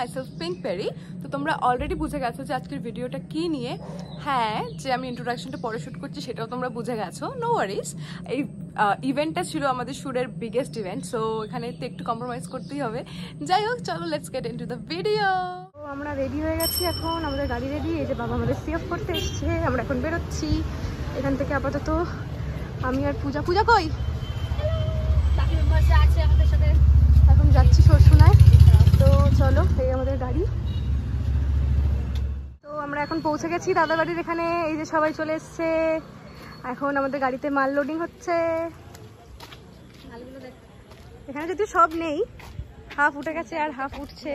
Myself pink peri. তো তোমরা already বুঝে গেছো যে আজকের ভিডিওটা কি নিয়ে। হ্যাঁ, যে আমি ইন্ট্রোডাকশনটা পরে শ্যুট করছি সেটাও তোমরা বুঝে গেছো, নো ওয়ারিজ। এই ইভেন্টটা ছিল আমাদের শুটের বিগেস্ট ইভেন্ট, সো এখানে তো একটু কম্প্রোমাইজ করতেই হবে। যাই হোক, চলো let's get into the video. আমরা রেডি হয়ে গেছি, এখন আমাদের গাড়ি রেডি। এই যে বাবা আমাদের সেভ করতে এসছে, আমরা এখন বেরোচ্ছি এখান থেকে। আপাতত আমি আর পূজা, পূজা কই? আছে আমাদের সাথে, এখন যাচ্ছি সরসুনায়। তো চলো, এই আমাদের গাড়ি। তো আমরা এখন পৌঁছে গেছি দাদা বাড়ির এখানে। এই যে সবাই চলে এসছে, এখন আমাদের গাড়িতে মাল লোডিং হচ্ছে। এখানে যদি সব নেই, হাফ উঠে গেছে আর হাফ উঠছে।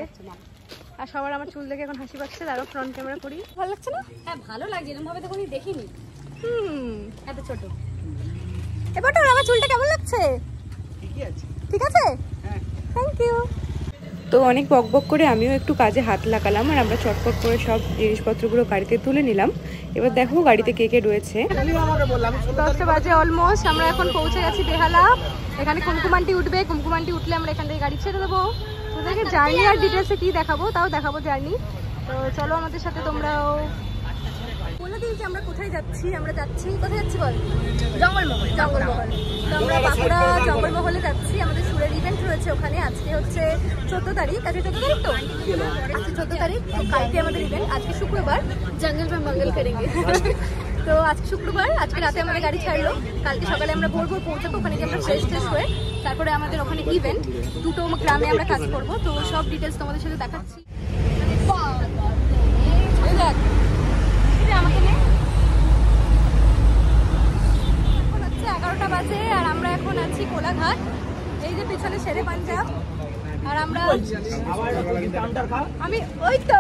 আর সবার আমার চুল দেখে এখন হাসি পাচ্ছে। তারও ফ্রন্ট ক্যামেরা করি, ভালো লাগছে না? হ্যাঁ ভালো লাগছে, এরকম ভাবে তখন দেখিনি। এত ছোট। এবার তো আমার চুলটা কেমন লাগছে? ঠিক আছে, থ্যাংক ইউ। তো অনেক বকবক করে আমিও একটু কাজে হাত লাগালাম, আর আমরা চটপট করে সব জিনিসপত্রগুলো গাড়িতে তুলে নিলাম। এবার দেখো গাড়িতে কে কে রয়েছে। 10টা বাজে অলমোস্ট। আমরা এখন পৌঁছে গেছি বেহালা। এখানে কুমকুমান্টি উঠবে, কুমকুমান্টি উঠলে আমরা এখান থেকে গাড়ি ছেড়ে দেবো। তোদেরকে জার্নি আর ডিটেলসে কি দেখাবো, তাও দেখাবো জার্নি। তো চলো আমাদের সাথে তোমরাও। বলে দিই যে আমরা কোথায় যাচ্ছি। আমরা যাচ্ছি, কোথায় যাচ্ছি বল? জঙ্গলমহল। জঙ্গলমহল। তো আমরা বাঁকুড়া জঙ্গলমহলে যাচ্ছি, আমাদের সুরের ইভেন্ট রয়েছে ওখানে। আজকে হচ্ছে 14 তারিখ। আজকে 14 তারিখ তো? আজকে 14 তারিখ। কালকে আমাদের ইভেন্ট, আজকে শুক্রবার। জঙ্গল মে মঙ্গল করেঙ্গে। তো আজকে শুক্রবার, আজকে রাতে আমাদের গাড়ি ছাড়লো। কালকে সকালে আমরা ভোর ভোর পৌঁছাবো ওখানে, গিয়ে আমরা ফ্রেশ ট্রেশ হয়ে তারপরে আমাদের ওখানে ইভেন্ট। 2টো গ্রামে আমরা কাজ করবো। তো সব ডিটেলস তোমাদের সাথে দেখাচ্ছি। আমাকে নেই। এখন হচ্ছে 11টা বাজে, আর আমরা এখন আছি কোলাঘাট। এই যে পিছনে শেরে পাঞ্জাব, আর আমরা আমি ওই তো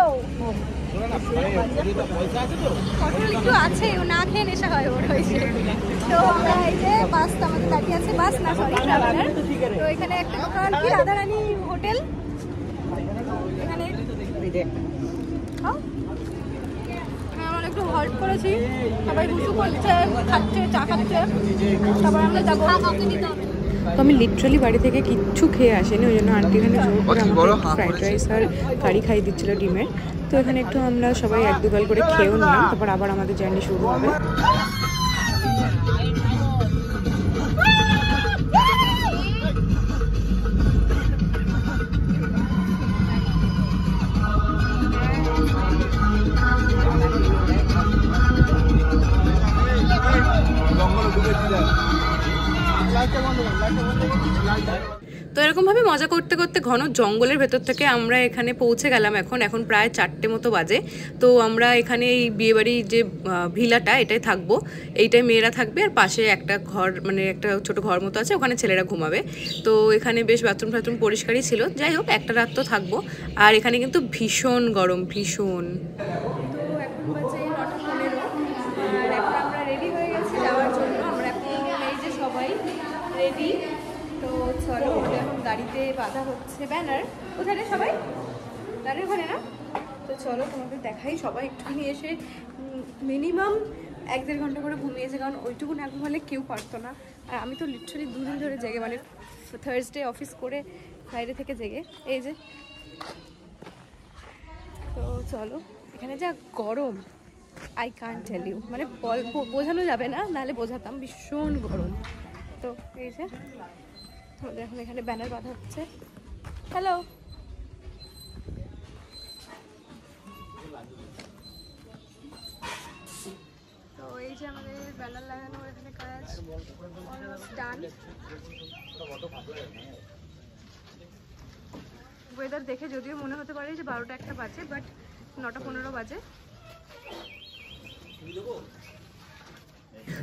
কঠোর একটু আছে, ও না খেয়ে নেশা হয় ওর হয়েছে। তো আমরা এই যে বাস আমাদের দাঁড়িয়ে আছে, বাস না সরি ট্রাভেলার। তো এখানে একটা দোকান, কি রাধারানী হোটেল। এখানে আমরা একটু হল্ট করেছি, সবাই বুঝু করছে, খাচ্ছে, চা খাচ্ছে। তারপর আমরা যাবো। তো আমি লিটারালি বাড়ি থেকে কিচ্ছু খেয়ে আসিনি, ওই জন্য আন্টি এখানে জোর করে আমাকে ফ্রাইড রাইস আর কারি খাইয়ে দিচ্ছিল ডিমের। তো এখানে একটু আমরা সবাই 1-2 করে খেয়েও নিলাম, তারপর আবার আমাদের জার্নি শুরু হবে। তো এরকমভাবে মজা করতে করতে ঘন জঙ্গলের ভেতর থেকে আমরা এখানে পৌঁছে গেলাম। এখন প্রায় 4টে মতো বাজে। তো আমরা এখানে এই বিয়েবাড়ির যে ভিলাটা, এটাই থাকবো। এইটাই মেয়েরা থাকবে, আর পাশে একটা ঘর, মানে একটা ছোট ঘর মতো আছে, ওখানে ছেলেরা ঘুমাবে। তো এখানে বেশ বাথরুম টাথরুম পরিষ্কারই ছিল। যাই হোক, একটা রাত তো থাকবো। আর এখানে কিন্তু ভীষণ গরম, ভীষণ। তো এখন বাজে 9:15, আর এখন আমরা রেডি হয়ে গেছি যাওয়ার জন্য। আমরা এখন এই যে সবাই রেডি। তো চলো, এখন গাড়িতে বাঁধা হচ্ছে ব্যানার। ওখানে সবাই গাড়ির ওখানে না। তো চলো তোমাদের দেখাই। সবাই একটুখানি এসে মিনিমাম 1-1.5 ঘন্টা করে ঘুমিয়েছে, কারণ ওইটুকু না ঘুমালে কেউ পারতো না। আর আমি তো লিটারালি 2 দিন ধরে জেগে, মানে থার্সডে অফিস করে ফ্রাইডে থেকে জেগে। এই যে, তো চলো। এখানে যা গরম, আই কান্ট টেল ইউ, মানে বোঝানো যাবে না, নাহলে বোঝাতাম। ভীষণ গরম। তো এই যে আমাদের এখন এখানে ব্যানার বাঁধা হচ্ছে। হ্যালো। তো এই যে আমাদের ব্যানার লাগানো, এখানে কাজ অলমোস্ট ডান। ওয়েদার দেখে যদিও মনে হতে পারে যে 12টা-1টা বাজে, বাট 9:15 বাজে।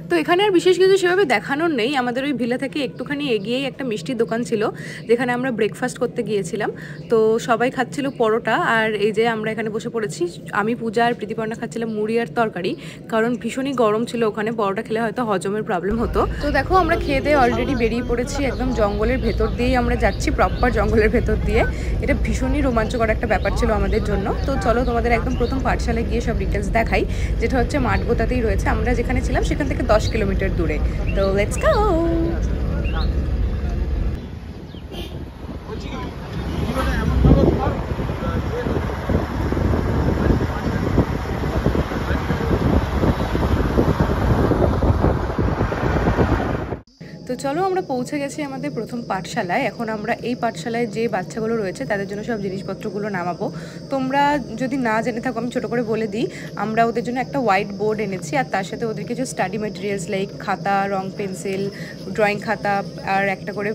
তো এখানে আর বিশেষ কিছু সেভাবে দেখানোর নেই। আমাদের ওই ভিলা থেকে একটুখানি এগিয়েই একটা মিষ্টির দোকান ছিল, যেখানে আমরা ব্রেকফাস্ট করতে গিয়েছিলাম। তো সবাই খাচ্ছিল পরোটা, আর এই যে আমরা এখানে বসে পড়েছি। আমি, পূজা আর প্রীতিপর্ণা খাচ্ছিলাম মুড়ি আর তরকারি, কারণ ভীষণই গরম ছিল ওখানে। পরোটা খেলে হয়তো হজমের প্রবলেম হতো। তো দেখো, আমরা খেয়ে দিয়ে অলরেডি বেরিয়ে পড়েছি। একদম জঙ্গলের ভেতর দিয়েই আমরা যাচ্ছি, প্রপার জঙ্গলের ভেতর দিয়ে। এটা ভীষণই রোমাঞ্চকর একটা ব্যাপার ছিল আমাদের জন্য। তো চলো তোমাদের একদম প্রথম পাঠশালায় গিয়ে সব ডিটেলস দেখাই, যেটা হচ্ছে মাঠগোতাতেই রয়েছে। আমরা যেখানে ছিলাম সেখান থেকে 10 কিলোমিটার দূরে। তো লেটস গো। চলো আমরা পৌঁছে গেছি আমাদের প্রথম পাঠশালায়। এখন আমরা এই পাঠশালায় যে বাচ্চাগুলো রয়েছে তাদের জন্য সব জিনিসপত্রগুলো নামাবো। তোমরা যদি না জেনে থাকো আমি ছোটো করে বলে দিই, আমরা ওদের জন্য একটা হোয়াইট বোর্ড এনেছি আর তার সাথে ওদের কিছু স্টাডি ম্যাটেরিয়ালস লাইক খাতা, রং পেন্সিল, ড্রয়িং খাতা আর একটা করে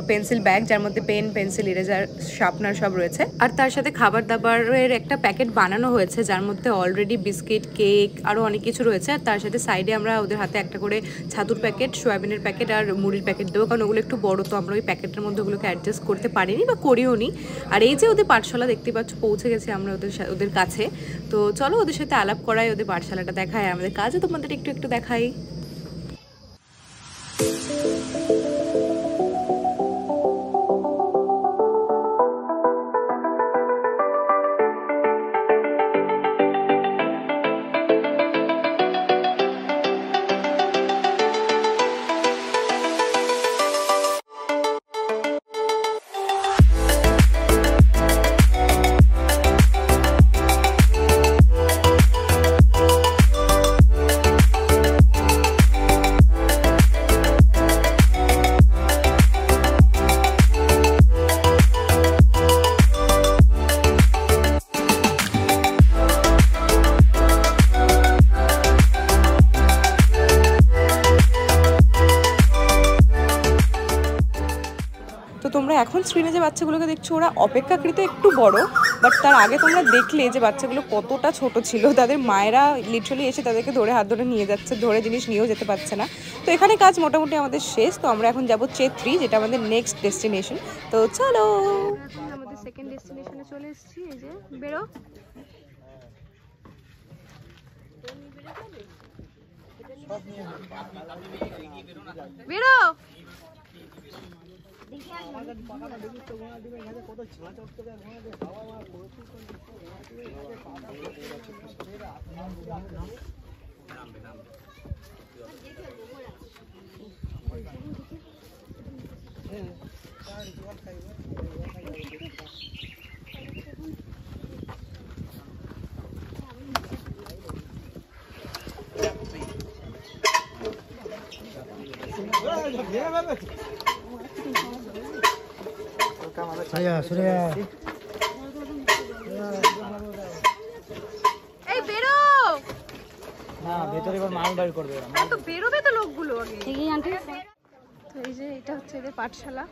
পেন্সিল ব্যাগ যার মধ্যে পেন, পেন্সিল, ইরেজার, শার্পনার সব রয়েছে। আর তার সাথে খাবার দাবারের একটা প্যাকেট বানানো হয়েছে যার মধ্যে অলরেডি বিস্কিট, কেক আরও অনেক কিছু রয়েছে। আর তার সাথে সাইডে আমরা ওদের হাতে একটা করে ছাতুর প্যাকেট, সয়াবিনের প্যাকেট আর মুড়ির প্যাকেট দেবো, কারণ ওগুলো একটু বড়, তো আমরা ওই প্যাকেটের মধ্যে ওগুলোকে অ্যাডজাস্ট করতে পারিনি বা করিও নি। আর এই যে ওদের পাঠশালা দেখতে পাচ্ছ, পৌঁছে গেছি আমরা ওদের কাছে। তো চলো ওদের সাথে আলাপ করাই, ওদের পাঠশালাটা দেখায়, আমাদের কাজে তোমাদের একটু একটু দেখাই। তোমরা এখন স্ক্রিনে যে বাচ্চাগুলোকে দেখছো ওরা অপেক্ষাকৃত একটু বড়, বাট তার আগে তোমরা দেখলে যে বাচ্চাগুলো কতটা ছোট ছিল। তাদের মায়েরা লিটারালি এসে তাদেরকে ধরে হাত ধরে নিয়ে যাচ্ছে, ধরে জিনিস নিয়েও যেতে পারছে না। তো এখানে কাজ মোটামুটি আমাদের শেষ। তো আমরা এখন যাবো চেত্রী, যেটা আমাদের নেক্সট ডেস্টিনেশন। তো চলো, আমাদের সেকেন্ড ডেস্টিনেশনে চলে এসেছি। এই যে বেরো, বেরো। এই বেরো না, ভেতরে এবার মাল বাইর করবে। হ্যাঁ তো বেরোবে তো লোকগুলো আগে। ঠিকই আন্টি। তো এই যে এটা হচ্ছে এদের পাঠশালা।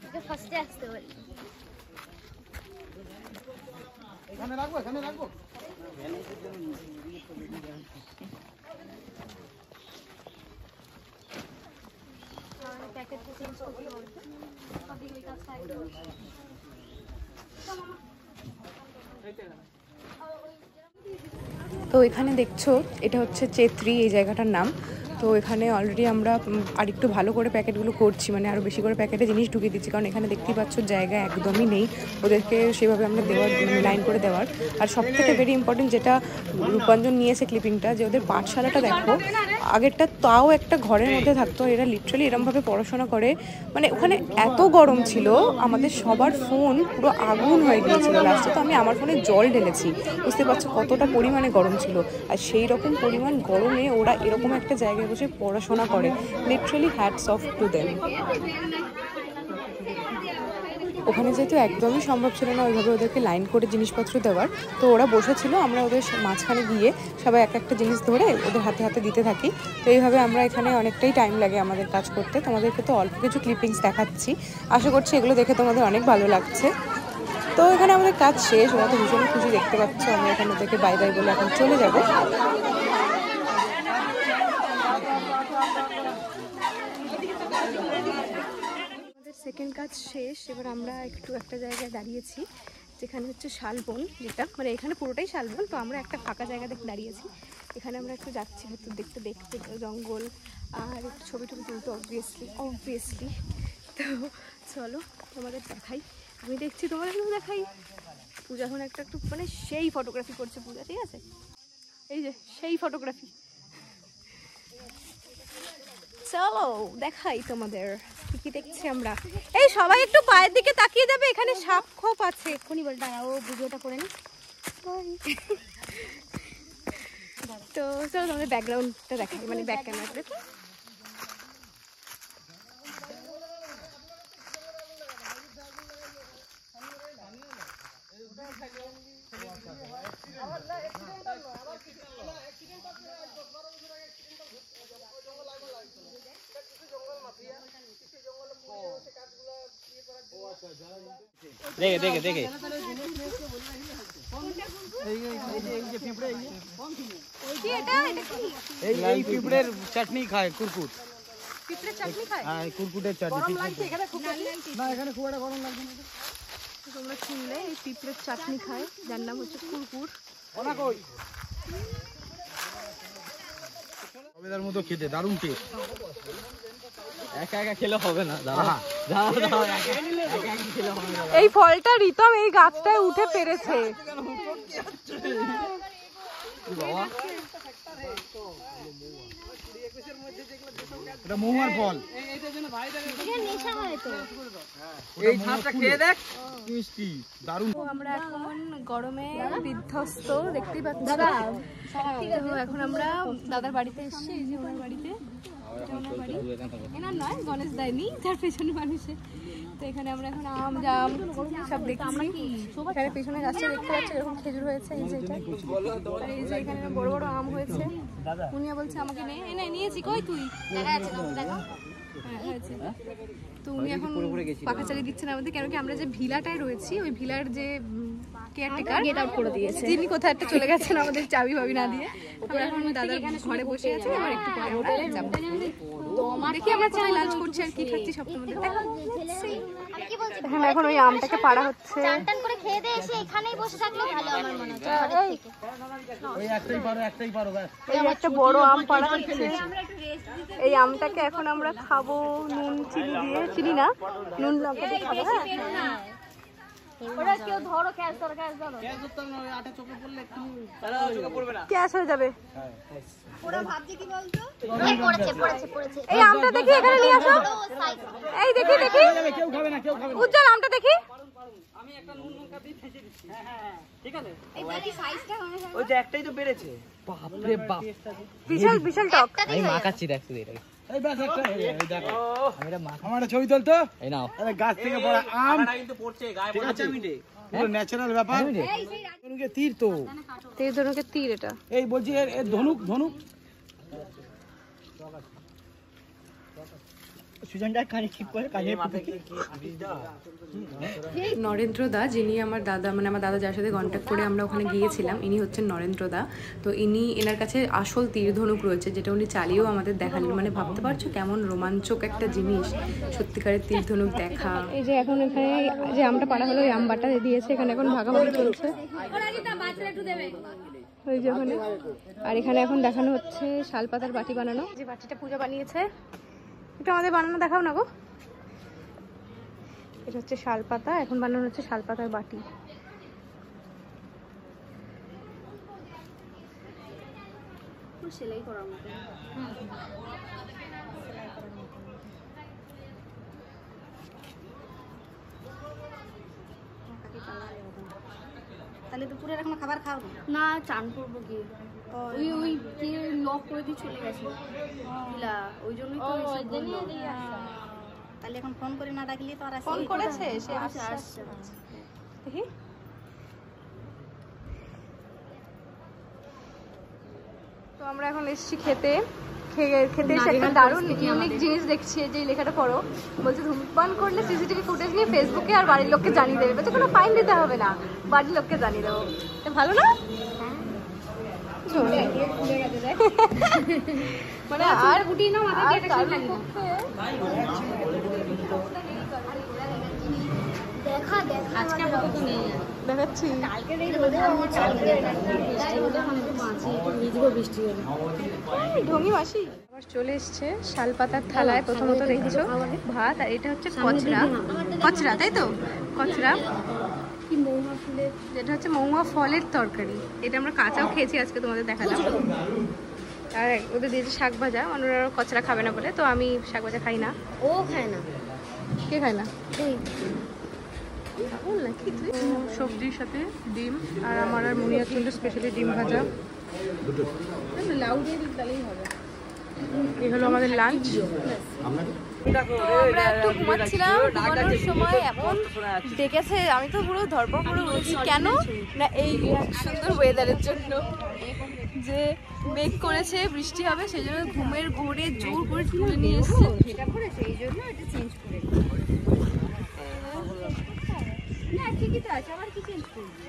এটা ফার্স্টে আসতে হবে। এখানে রাখবো, এখানে রাখবো। তো এখানে দেখছো এটা হচ্ছে চেত্রী, এই জায়গাটার নাম। তো এখানে অলরেডি আমরা আরেকটু ভালো করে প্যাকেটগুলো করছি, মানে আরও বেশি করে প্যাকেটে জিনিস ঢুকিয়ে দিচ্ছি, কারণ এখানে দেখতেই পাচ্ছ জায়গা একদমই নেই ওদেরকে সেভাবে আমরা দেওয়ার, লাইন করে দেওয়ার। আর সবথেকে ভেরি ইম্পর্টেন্ট যেটা রূপাঞ্জন নিয়েছে ক্লিপিংটা, যে ওদের পাঠশালাটা দেখো, আগেরটা তাও একটা ঘরের মধ্যে থাকতো, এরা লিটারালি এরমভাবে পড়াশোনা করে। মানে ওখানে এত গরম ছিল, আমাদের সবার ফোন পুরো আগুন হয়ে গিয়েছিল লাস্টে। তো আমি আমার ফোনে জল ঢেলেছি, বুঝতে পারছো কতটা পরিমাণে গরম ছিল। আর সেই রকম পরিমাণ গরমে ওরা এরকম একটা জায়গায় বসে পড়াশোনা করে, literally hats off to them. ওখানে যেহেতু একদমই সম্ভব ছিল না ওইভাবে ওদেরকে লাইন করে জিনিসপত্র দেওয়ার, তো ওরা বসেছিল, আমরা ওদের মাঝখানে গিয়ে সবাই এক একটা জিনিস ধরে ওদের হাতে হাতে দিতে থাকি। তো এইভাবে আমরা এখানে অনেকটাই টাইম লাগে আমাদের কাজ করতে। তোমাদেরকে তো অল্প কিছু ক্লিপিংস দেখাচ্ছি, আশা করছি এগুলো দেখে তোমাদের অনেক ভালো লাগছে। তো এখানে আমাদের কাজ শেষ, ওরা তো ভীষণ খুশি, দেখতে পাচ্ছ। আমরা এখানে ওদেরকে বাই বাই বলে এখন চলে যাবো। সেকেন্ড কাজ শেষ, এবার আমরা একটা জায়গায় দাঁড়িয়েছি যেখানে হচ্ছে শালবন, যেটা মানে এখানে পুরোটাই শালবন। তো আমরা একটা ফাঁকা জায়গা দেখে দাঁড়িয়েছি, এখানে আমরা একটু যাচ্ছি হয়তো দেখতে দেখতে জঙ্গল আর একটু ছবি টবি তুলতে অবভিয়াসলি। তো চলো তোমাদের দেখাই, আমি দেখছি তোমাদেরকেও দেখাই। পূজা এখন একটু মানে সেই ফটোগ্রাফি করছে পূজা, ঠিক আছে? এই যে সেই ফটোগ্রাফি। চলো দেখাই তোমাদের কি দেখছি আমরা। এই সবাই একটু পায়ের দিকে তাকিয়ে যাবে, এখানে সাপ খোপ আছে। এক্ষুনি বলটা ও ভিডিওটা করে নি। তো চলো তোমাদের ব্যাকগ্রাউন্ডটা দেখাই, মানে ব্যাক ক্যামেরা দেখো। দেখে দেখে দেখে এই পিঁপড়ের চাটনি খায়, কুরকুট। পিঁপড়ের চাটনি খায়? হ্যাঁ, কুরকুটের চাটনি। না, এখানে খুব একটা গরম লাগছে না। তোমরা শুনলে এই পিঁপড়ের চাটনি খায়, যার নাম হচ্ছে কুরকুর। সবেদার মতো খেতে, দারুণ টেস্ট। একা একা খেলে হবে না, দাদা দাদা একা একা খেলে হবে না। এই ফলটা রিতম এই গাছটায় উঠে পেরেছে। বাবা এটা মহুয়ার ফল। এই ঝাঁপটা খেয়ে দেখ, মিষ্টি, দারুণ। তো আমরা এখন গরমে বিধ্বস্ত, দেখতেই পাচ্ছি। তো এখন আমরা দাদার বাড়িতে এসেছি, এই যে ওনার বাড়িতে। এটা ওনার বাড়ি, এনার নয়, গণেশ দেয়নি, তার পেছনে মানুষে। তো এখানে আমরা এখন আম জাম সব দেখছি। এখানে পেছনে গাছটা দেখতে পাচ্ছি, এরকম খেজুর হয়েছে, এই যে এটা। আর এই যে এখানে বড় বড় আম হয়েছে। মুনিয়া বলছে আমাকে নে, এনে নিয়েছি, কই তুই? দেখা যাচ্ছে না, দেখা। হ্যাঁ হয়েছে। তো উনি এখন পাখা চালিয়ে দিচ্ছেন আমাদের, কেন কি আমরা যে ভিলাটায় রয়েছি, ওই ভিলার যে কেয়ারটেকার গেট আউট করে দিয়েছে, যিনি কোথায় একটা চলে গেছেন আমাদের চাবি ভাবি না দিয়ে। আমরা এখন দাদার ঘরে বসে আছি, আবার একটু পরে আমরা যাবো। দেখি আমরা চাই লাঞ্চ করছি আর কি খাচ্ছি সব তোমাদের দেখাবো। হ্যাঁ, এখন ওই আমটাকে পাড়া হচ্ছে। চান করে খেয়ে দিয়ে এসে এখানেই বসে থাকলে ভালো আমার মনে হচ্ছে। ওই একটাই পারো ব্যাস। এই একটা বড় আম পাড়া হচ্ছে। এই আমটাকে এখন আমরা খাবো নুন চিনি দিয়ে, চিনি না নুন লঙ্কা দিয়ে খাবো। হ্যাঁ, ওরা কেউ ধরো, ক্যাশ ধরো, ক্যাশ ধরো। গ্যাস হয়ে যাবে। ওরা ভাবছে কি বলতো, এই পড়েছে পড়েছে পড়েছে। এই আমটা দেখি, এখানে নিয়ে আসো। এই দেখি দেখি, কেউ খাবে না, কেউ খাবে না। উজ্জ্বল আমটা দেখি। এই দেখি সাইজটা মনে হয়। ওই যে একটাই তো বেড়েছে। বাপ রে বাপ, বিশাল বিশাল টক। আমি মাখাচ্ছি, দেখ তুই এটা। এই ব্যাস একটা, এই দেখো। আমি এটা মাখা, আমার একটা ছবি তোল তো। এই নাও। আরে গাছ থেকে পড়া আম, কিন্তু পড়ছে গায়ে, ঠিক আছে? পুরো ন্যাচারাল ব্যাপার। ধনুকে তীর তো, তীর ধনুকের তীর এটা। এই বলছি এর ধনুক ধনুক। সুজনটা কানে ঠিক করে, কানে নরেন্দ্র দা, যিনি আমার দাদা, মানে আমার দাদা যার সাথে কন্ট্যাক্ট করে আমরা ওখানে গিয়েছিলাম, ইনি হচ্ছেন নরেন্দ্র দা। তো এনার কাছে আসল তীর ধনুক রয়েছে, যেটা উনি চালিয়েও আমাদের দেখালেন। মানে ভাবতে পারছো কেমন রোমাঞ্চক একটা জিনিস, সত্যিকারের তীর ধনুক দেখা। এই যে এখন এখানে যে আমটা পাড়া হলো, ওই আম বাটা দিয়েছে, এখানে এখন ভাগাভাগি চলছে। ওই যে ওখানে, আর এখানে এখন দেখানো হচ্ছে শালপাতার বাটি বানানো। যে বাটিটা পূজা বানিয়েছে, এটা আমাদের বানানো দেখাও না গো। এটা হচ্ছে শালপাতা, এখন বানানো হচ্ছে শালপাতার বাটি। সেলাই করার মতো। তাহলে দুপুরে এখন খাবার খাও না, চান করবো কি, ওই ওই কি লক করে দিয়ে চলে গেছে পিলা, ওই জন্যই তো এসে বললো। তাহলে এখন ফোন করে না ডাকলে তো আর ফোন করেছে, সে আসছে। দেখি। তো আমরা এখন এসেছি খেতে, খেতে এসে একটা দারুণ ইউনিক জিনিস দেখছি। যে লেখাটা পড়ো, বলছে ধূমপান করলে সিসিটিভি ফুটেজ নিয়ে ফেসবুকে আর বাড়ির লোককে জানিয়ে দেবে। বলছে কোনো ফাইন দিতে হবে না, বাড়ির লোককে জানিয়ে দেবো। ভালো না? মানে আর গুটি না মাথায় এটা ঠিক লাগে না। দেখা দেখা আজকে আপাতত নেই, দেখাচ্ছি। কালকে এই রোদে আমার চালকে বৃষ্টি হলে আমি একটু বাঁচি, একটু ভিজবো বৃষ্টি হলে। ঢঙ্গি মাসি আবার চলে এসছে শালপাতার থালায়। প্রথমত দেখছো ভাত, আর এটা হচ্ছে কচরা। কচরা, তাই তো? কচরা কি মৌমা ফুলের, যেটা হচ্ছে মৌয়া ফলের তরকারি। এটা আমরা কাঁচাও খেয়েছি, আজকে তোমাদের দেখালাম। আর ওদের দিয়েছে শাক ভাজা, ওনারা কচরা খাবে না বলে, তো আমি শাক ভাজা খাই না। ও খায় না। কে খায় না? তুই নাকি সবজির সাথে ডিম, আর আমার আর মুনিয়ার জন্য স্পেশালি ডিম ভাজা। এই হলো আমাদের লাঞ্চ। আমরা একটু ঘুমাচ্ছিলাম, ঘুমানোর সময় এমন ডেকেছে, আমি তো পুরো ধরপড় করে বলছি কেন না এই সুন্দর ওয়েদারের জন্য, যে মেঘ করেছে বৃষ্টি হবে, সেই জন্য ঘুমের ঘোরে জোর করে তুলে নিয়ে এসছে। সেই জন্য এটা চেঞ্জ করে না, ঠিকই তো আছে, আবার কি চেঞ্জ করবি?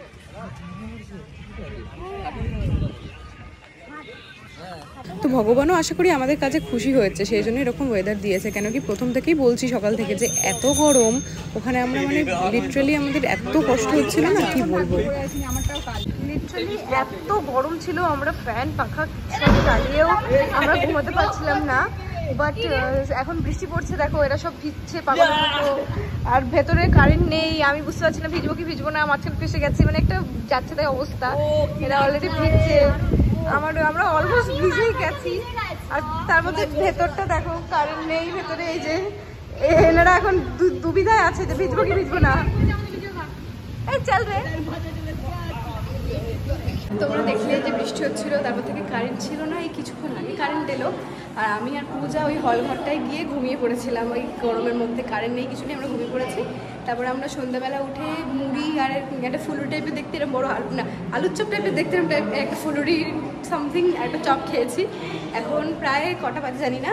তো ভগবানও আশা করি আমাদের কাছে খুশি হয়েছে, সেই জন্য এরকম ওয়েদার দিয়েছে। কেন কি প্রথম থেকেই বলছি সকাল থেকে যে এত গরম ওখানে, আমরা মানে লিটারালি আমাদের এত কষ্ট হচ্ছিল না, কি বলবো। লিটারালি এত গরম ছিল, আমরা ফ্যান পাখা সব চালিয়েও আমরা ঘুমাতে পারছিলাম না। বাট এখন বৃষ্টি পড়ছে, দেখো এরা সব ভিজছে পাগল মতো, আর ভেতরে কারেন্ট নেই। আমি বুঝতে পারছি না ভিজবো কি ভিজবো না, মাঝখানে ফেসে গেছি, মানে একটা যাচ্ছে তাই অবস্থা। এরা অলরেডি ভিজছে, আমরা অলমোস্ট ভিজেই গেছি। আর তার মধ্যে ভেতরটা দেখো কারেন্ট নেই ভেতরে, এই যে এনারা এখন দুবিধায় আছে যে ভিজবো কি ভিজবো না। এই চল রে, তোমরা দেখলে যে বৃষ্টি হচ্ছিল, তারপর থেকে কারেন্ট ছিল না, এই কিছুক্ষণ আগে কারেন্ট এলো। আর আমি আর পূজা ওই হল ঘরটায় গিয়ে ঘুমিয়ে পড়েছিলাম, ওই গরমের মধ্যে কারেন্ট নেই কিছু নেই, আমরা ঘুমিয়ে পড়েছি। তারপরে আমরা সন্ধ্যাবেলা উঠে মুড়ি আর একটা ফুলুরি টাইপের দেখতে, এরকম বড় আলুর চপ টাইপের দেখতে একটা ফুলুরি সামথিং একটা চপ খেয়েছি। এখন প্রায় কটা বাজে জানি না,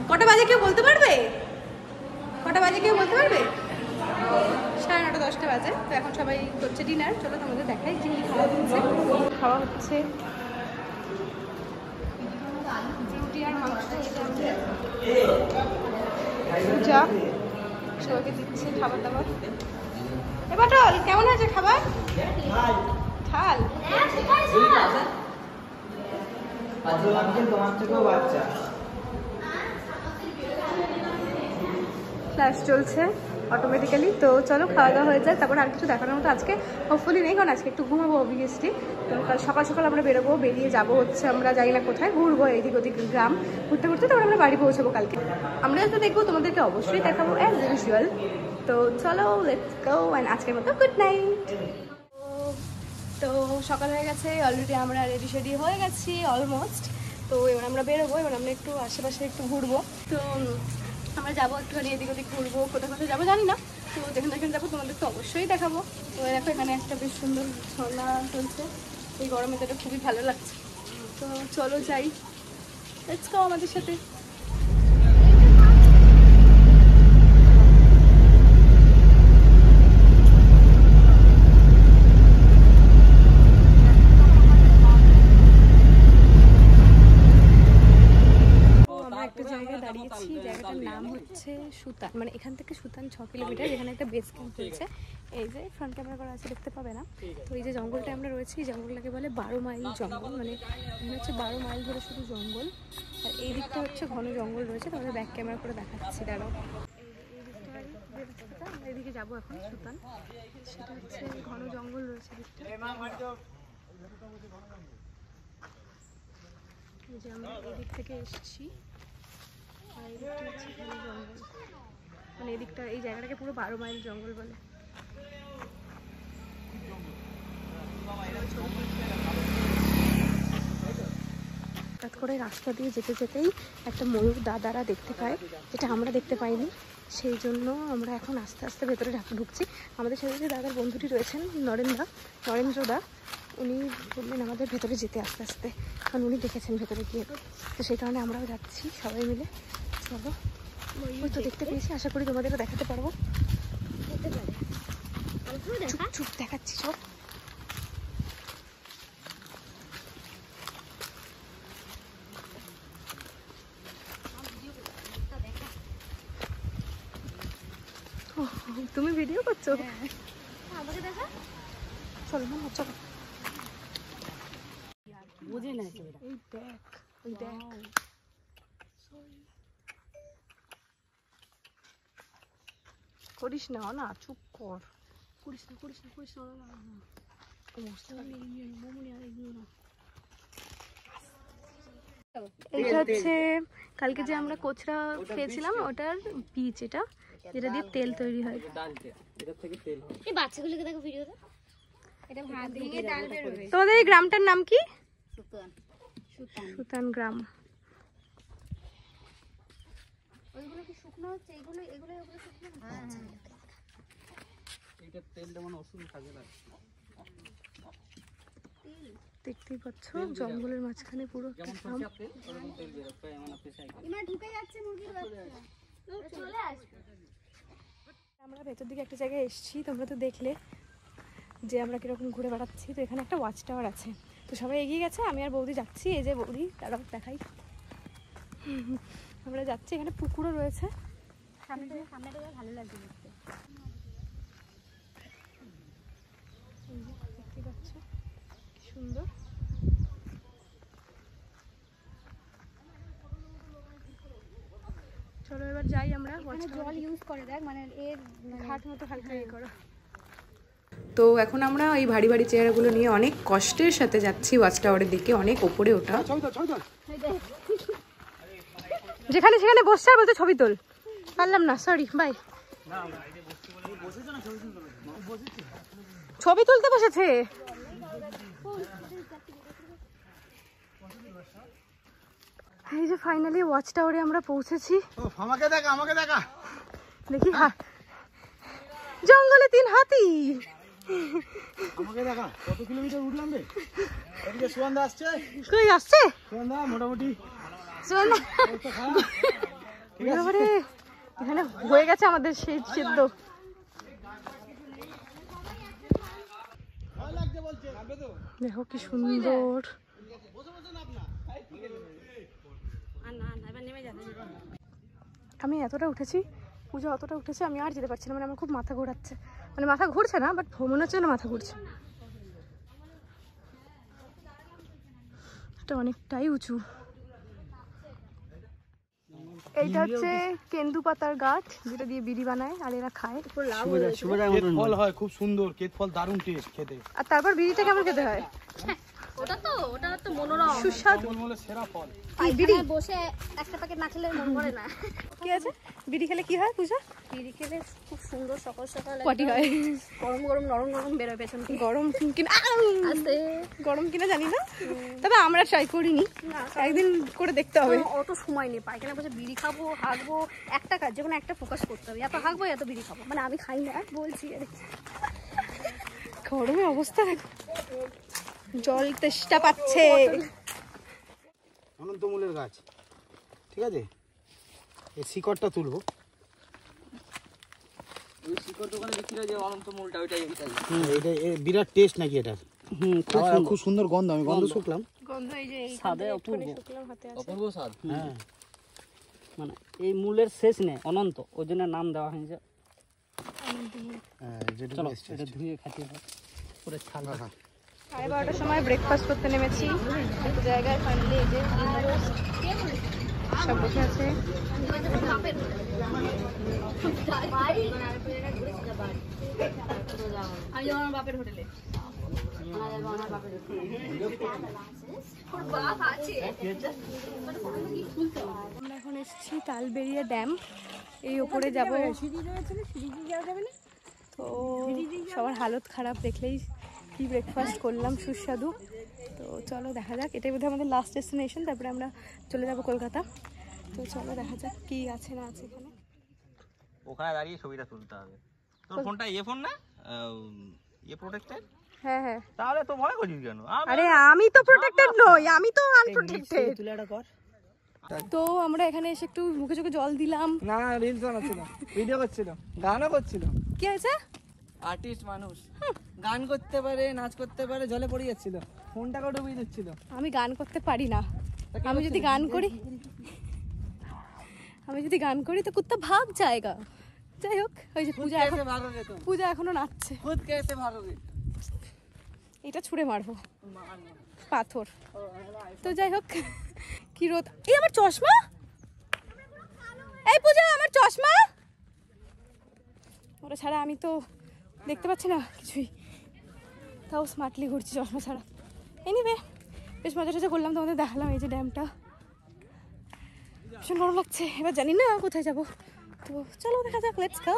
কটা বাজে কেউ বলতে পারবে? কটা বাজে কেউ বলতে পারবে? 9:30 10টা বাজে। তো এখন সবাই করছে ডিনার, চলো তোমাদের দেখাই কি খাওয়া হচ্ছে। খাওয়া হচ্ছে রুটি আর মাংস, পূজা সবাইকে দিচ্ছে খাবার দাবার। এবার কেমন হয়েছে খাবার? ঝাল। ক্লাস চলছে অটোমেটিক্যালি। তো চলো খাওয়া দাওয়া হয়ে যায়, তারপর আর কিছু দেখানোর মতো আজকে হোপফুলি নেই, কারণ আজকে একটু ঘুমাবো অবভিয়াসলি। তো কাল সকাল সকাল আমরা বেরোবো, বেরিয়ে যাবো হচ্ছে আমরা জানি না কোথায়, ঘুরবো এদিক ওদিক গ্রাম ঘুরতে ঘুরতে, তারপর আমরা বাড়ি পৌঁছাবো কালকে। আমরা যাতে দেখবো তোমাদেরকে অবশ্যই দেখাবো অ্যাজ ইউজুয়াল। তো চলো লেটস গো, অ্যান্ড আজকের মতো গুড নাইট। তো সকাল হয়ে গেছে অলরেডি, আমরা রেডি শেডি হয়ে গেছি অলমোস্ট। তো এবার আমরা বেরোবো, এবার আমরা একটু আশেপাশে একটু ঘুরবো। তো আমরা যাবো একটুখানি এদিক ওদিক ঘুরবো, কোথাও কোথাও যাবো জানি না, তো যেখানে যেখানে যাবো তোমাদের তো অবশ্যই দেখাবো। তো দেখো এখানে একটা বেশ সুন্দর ঝর্ণা চলছে, এই গরমে তো এটা খুবই ভালো লাগছে। তো চলো যাই, লেটস গো আমাদের সাথে। দাঁড়িয়েছি, জায়গাটার নাম হচ্ছে সুতান, মানে এখান থেকে সুতান 6 কিলোমিটার, যেখানে একটা বেস ক্যাম্প চলছে। এই যে ফ্রন্ট ক্যামেরা করা আছে, দেখতে পাবে না। তো এই যে জঙ্গলটা আমরা রয়েছি, এই জঙ্গলটাকে বলে 12 মাইল জঙ্গল, মানে এখানে হচ্ছে 12 মাইল ধরে শুধু জঙ্গল। আর এই দিকটা হচ্ছে ঘন জঙ্গল রয়েছে, তোমাদের ব্যাক ক্যামেরা করে দেখাচ্ছি, দাঁড়াও। এই দিকটা আমরা এদিকে যাবো এখন সুতান, সেটা হচ্ছে ঘন জঙ্গল রয়েছে দিকটা। এই যে আমরা এই দিক থেকে এসেছি, আর এই দিকটা হচ্ছে জঙ্গল, মানে এই দিকটা এই জায়গাটাকে পুরো 12 মাইল জঙ্গল বলে। হঠাৎ করে রাস্তা দিয়ে যেতে যেতেই একটা ময়ূর দাদারা দেখতে পায়, যেটা আমরা দেখতে পাইনি, সেই জন্য আমরা এখন আস্তে আস্তে ভেতরে ঢুকছি। আমাদের সাথে যে দাদার বন্ধুটি রয়েছেন নরেন্দ্র দা, উনি বললেন আমাদের ভেতরে যেতে আস্তে আস্তে, কারণ উনি দেখেছেন ভেতরে গিয়ে। তো সেই কারণে আমরাও যাচ্ছি সবাই মিলে। চলো, ওই তো দেখতে পেয়েছি, আশা করি তোমাদেরও দেখাতে পারবো। চুপ চুপ দেখাচ্ছি সব। তুমি ভিডিও করছো? আমাকে দেখা, চলো না, চলো। বুঝে না এই দেখ, ওই দেখ, করিস না, না চুপ কর, করিস না করিস না করিস না, এইটা হচ্ছে কালকে যে আমরা কোচরা খেয়েছিলাম ওটার বীজ, এটা যেটা দিয়ে তেল তৈরি হয়। ডাল তেল, এটার থেকে তেল হয়। এই বাচ্চাগুলোকে দেখো ভিডিওতে, এটা ভাত দিয়ে ডাল বেরোবে। তোমাদের এই গ্রামটার নাম কি? সুতান সুতান গ্রাম। ওইগুলো কি শুকনো হচ্ছে? এগুলো এগুলো এগুলো শুকনো হচ্ছে? হ্যাঁ হ্যাঁ। এটার তেলটা মানে ওষুধ কাজে লাগে। দেখতেই পাচ্ছ জঙ্গলের মাঝখানে পুরো একটা যেমন গ্রাম। সরষের তেল ওরকম তেল বেরোয়, মানে পেশায়। ইমা ঢুকে যাচ্ছে মুরগির বাচ্চা। চলে আসবে। আমরা ভেতর দিকে একটা জায়গায় এসেছি, তোমরা তো দেখলে যে আমরা কিরকম ঘুরে বেড়াচ্ছি। তো এখানে একটা ওয়াচ টাওয়ার আছে, তো সবাই এগিয়ে গেছে, আমি আর বৌদি যাচ্ছি। এই যে বৌদি, তারা দেখাই, আমরা যাচ্ছি। এখানে পুকুরও রয়েছে। সামনেটা ভালো লাগছে দেখতে। দেখতে পাচ্ছ কি সুন্দর। চলো এবার যাই আমরা। এখানে জল ইউজ করে দেখ, মানে এর ঘাট মতো হালকা ইয়ে করো। তো এখন আমরা এই ভারী ভারী চেয়ারগুলো নিয়ে অনেক কষ্টের সাথে যাচ্ছি ওয়াচ টাওয়ারের দিকে, অনেক ওপরে ওঠা। যেখানে সেখানে বসছে আর বলতে ছবি তোল। পারলাম না, সরি বাই। ছবি তুলতে বসেছে। এই যে ফাইনালি ওয়াচ টাওয়ারে আমরা পৌঁছেছি। আমাকে দেখা, আমাকে দেখা। দেখি জঙ্গলে 3 হাতি। আমাকে দেখা। কত কিলোমিটার উঠলাম রে? এদিকে সুগন্ধা আসছে। কই আসছে? সুগন্ধা মোটামুটি চল না। এবারে এখানে হয়ে গেছে আমাদের সেই সেদ্ধ। দেখো কি সুন্দর। আমি এতটা উঠেছি, পূজা অতটা উঠেছে, আমি আর যেতে পারছি না। মানে আমার খুব মাথা ঘোরাচ্ছে, মানে মাথা ঘুরছে না, বাট মনে হচ্ছে না মাথা ঘুরছে। এটা অনেকটাই উঁচু। এইটা হচ্ছে কেন্দু পাতার গাছ, যেটা দিয়ে বিড়ি বানায় আর এরা খায়। ফল হয় খুব সুন্দর, কেত ফল দারুণ টেস্ট খেতে। আর তারপর বিড়িটা কেমন খেতে হয়? ওটা তো মনোরম সুস্বাদু। বলে সেরা ফল। বিড়ি বসে একটা প্যাকেট না খেলে মন করে না। কি আছে? বিড়ি খেলে কি হয় পূজা? বিড়ি খেলে খুব সুন্দর সকাল সকাল পটি হয়। গরম গরম নরম নরম বেরোয় পেছন থেকে। গরম কিনা আস্তে গরম কিনা জানি না, তবে আমরা ট্রাই করিনি, একদিন করে দেখতে হবে। অত সময় নেই, পায়খানা বসে বিড়ি খাবো, হাঁকবো, একটা কাজ, যে কোনো একটা ফোকাস করতে হবে। এত হাঁকবো এত বিড়ি খাবো, মানে আমি খাই না বলছি। গরমে অবস্থা দেখো, জল তেষ্টা পাচ্ছে। অনন্তমূলের গাছ, ঠিক আছে। এই শিকড়টা তুলবো। ওই শিকড় দোকানে বিক্রি হয় যে অনন্ত মূলটা, ওইটাই এটা বিরাট টেস্ট নাকি এটা? খুব সুন্দর গন্ধ, আমি গন্ধ শুকলাম। গন্ধ এই যে স্বাদে অপূর্ব, হাতে আছে। অপূর্ব স্বাদ। হ্যাঁ, মানে এই মূলের শেষ নেই, অনন্ত, ওই জন্য নাম দেওয়া হয়েছে। চলো এটা ধুয়ে খাতে হবে পুরো ছাল। 12:30টার সময় ব্রেকফাস্ট করতে নেমেছি জায়গায়। ফাইনালি এই যে সব বসে আছে। আমি আমার বাপের হোটেলে আমরা এখন এসেছি তালবেড়িয়া ড্যাম, এই উপরে যাব। তো সবার হালত খারাপ, দেখলেই কি ব্রেকফাস্ট করলাম সুস্বাদু। তো চলো দেখা যাক, এটাই বোধহয় আমাদের লাস্ট ডেস্টিনেশন, তারপরে আমরা চলে যাব কলকাতা। তো চলো দেখা যাক কি আছে না আছে এখানে। ওখানে দাঁড়িয়ে ছবিটা তুলতে হবে। তোর ফোনটা ইয়ে ফোন না, ইয়ে প্রোটেক্টেড? হ্যাঁ হ্যাঁ। তাহলে তো ভয় করছিস কেন? আরে আমি তো প্রোটেক্টেড নই, আমি তো আনপ্রোটেক্টেড। তো আমরা এখানে এসে একটু মুখে চোখে জল দিলাম। না রিলস বানাচ্ছিল, ভিডিও করছিল, গানও করছিল। কি হয়েছে? আর্টিস্ট মানুষ, গান করতে পারে, নাচ করতে পারে, জলে পড়ে যাচ্ছিল, ফোনটাকে ডুবিয়ে দিচ্ছিল। আমি গান করতে পারি না। আমি যদি গান করি তো কুত্তা ভাগ যায়গা। যাই হোক, ওই যে পূজা এখনো নাচছে। এটা ছুঁড়ে মারবো পাথর। তো যাই হোক, কি রোদ। এই আমার চশমা, এই পূজা আমার চশমা। ওরা ছাড়া আমি তো দেখতে পাচ্ছি না কিছুই, তাও স্মার্টলি ঘুরছি চশমা ছাড়া। এনিওয়ে বেশ মজা টজা করলাম, তোমাদের দেখালাম এই যে ড্যামটা। ভীষণ গরম লাগছে, এবার জানি না কোথায় যাব। তো চলো দেখা যাক, লেটস গো।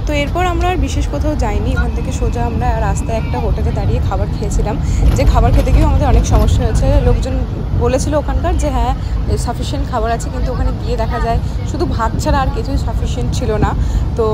তো এরপর আমরা আর বিশেষ কোথাও যাইনি, এখান থেকে সোজা আমরা রাস্তায় একটা হোটেলে দাঁড়িয়ে খাবার খেয়েছিলাম। যে খাবার খেতে গিয়েও আমাদের অনেক সমস্যা হয়েছে। লোকজন বলেছিল ওখানকার যে হ্যাঁ সাফিসিয়েন্ট খাবার আছে, কিন্তু ওখানে গিয়ে দেখা যায় শুধু ভাত ছাড়া আর কিছুই সাফিসিয়েন্ট ছিল না। তো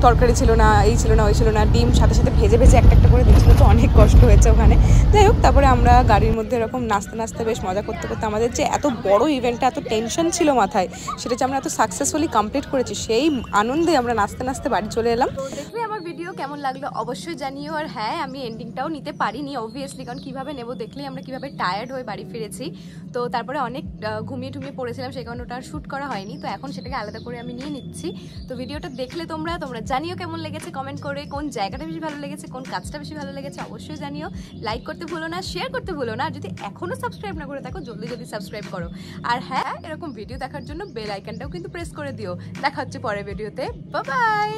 তরকারি ছিল না, এই ছিল না, ওই ছিল না, ডিম সাথে সাথে ভেজে ভেজে একটা একটা করে দিচ্ছিলো, তো অনেক কষ্ট হয়েছে ওখানে। যাই হোক, তারপরে আমরা গাড়ির মধ্যে এরকম নাচতে নাচতে বেশ মজা করতে করতে আমাদের যে এত বড় ইভেন্টটা, এত টেনশন ছিল মাথায়, সেটা যে আমরা এত সাকসেসফুলি কমপ্লিট করেছি, সেই আনন্দে আমরা নাচতে নাচতে বাড়ি চলে এলাম। তো দেখলে আমার ভিডিও কেমন লাগলো অবশ্যই জানিও। আর হ্যাঁ, আমি এন্ডিংটাও নিতে পারিনি অবভিয়াসলি, কারণ কীভাবে নেব দেখলেই আমরা কীভাবে টায়ার্ড হয়ে বাড়ি ফিরেছি। তো তারপরে অনেক ঘুমিয়ে টুমিয়ে পড়েছিলাম, সেই কারণে ওটা আর শ্যুট করা হয়নি। তো এখন সেটাকে আলাদা করে আমি নিয়ে নিচ্ছি। তো ভিডিওটা দেখলে তোমরা জানিও কেমন লেগেছে, কমেন্ট করে কোন জায়গাটা বেশি ভালো লেগেছে, কোন কাজটা বেশি ভালো লেগেছে অবশ্যই জানিও। লাইক করতে ভুলো না, শেয়ার করতে ভুলো না। আর যদি এখনও সাবস্ক্রাইব না করে থাকো, জলদি জলদি সাবস্ক্রাইব করো। আর হ্যাঁ, এরকম ভিডিও দেখার জন্য বেল আইকনটাও কিন্তু প্রেস করে দিও। দেখা হচ্ছে পরের ভিডিওতে। Bye bye.